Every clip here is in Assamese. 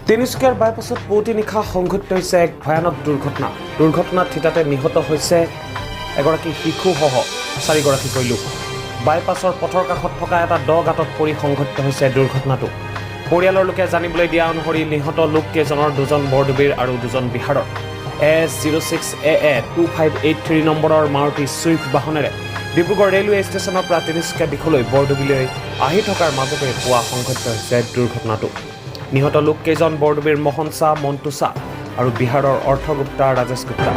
তিনিচুকীয়াৰ বাইপাছত পুৱতি নিশা সংঘটিত হৈছে এক ভয়ানক দুৰ্ঘটনা। দুৰ্ঘটনাত থিতাতে নিহত হৈছে এগৰাকী শিশুসহ 4গৰাকীকৈ লোক। বাইপাছৰ পথৰ কাষত থকা এটা দ গাঁতত পৰি সংঘটিত হৈছে দুৰ্ঘটনাটো। পৰিয়ালৰ লোকে জানিবলৈ দিয়া অনুসৰি নিহত লোককেইজনৰ দুজন বৰডুবিৰ আৰু দুজন বিহাৰৰ। S06AA 2583 নম্বৰৰ মাৰুতি ছুইফ্ট বাহনেৰে ডিব্ৰুগড় ৰেলৱে ষ্টেচনৰ পৰা তিনিচুকীয়া দিশলৈ বৰডুবিলৈ আহি থকাৰ মাজতে পুৱা সংঘটিত হৈছে দুৰ্ঘটনাটো। নিহত লোককেইজন বৰডুবিৰ মোহন শ্বাহ, মণ্টু শ্বাহ আৰু বিহাৰৰ অৰ্থগুপ্তা, ৰাজেশ গুপ্তা।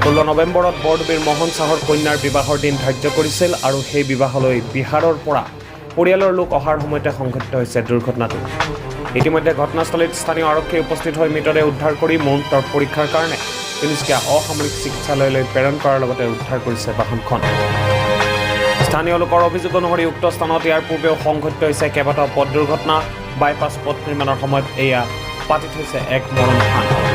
16 নৱেম্বৰত বৰডুবিৰ মোহন শ্বাহৰ কন্যাৰ বিবাহৰ দিন ধাৰ্য কৰিছিল আৰু সেই বিবাহলৈ বিহাৰৰ পৰা পৰিয়ালৰ লোক অহাৰ সময়তে সংঘটিত হৈছে দুৰ্ঘটনাটো। ইতিমধ্যে ঘটনাস্থলীত স্থানীয় আৰক্ষী উপস্থিত হৈ মৃতদেহ উদ্ধাৰ কৰি মৰণোত্তৰ পৰীক্ষাৰ কাৰণে তিনিচুকীয়া অসামৰিক চিকিৎসালয়লৈ প্ৰেৰণ কৰাৰ লগতে উদ্ধাৰ কৰিছে বাহনখন। স্থানীয় লোকৰ অভিযোগ অনুসৰি উক্ত স্থানত ইয়াৰ পূৰ্বেও সংঘটিত হৈছে কেইবাটাও পথ দুৰ্ঘটনা। বাইপাছ পথ নিৰ্মাণৰ সময়ত এয়া পাতি থৈছে এক মৰণ স্থান।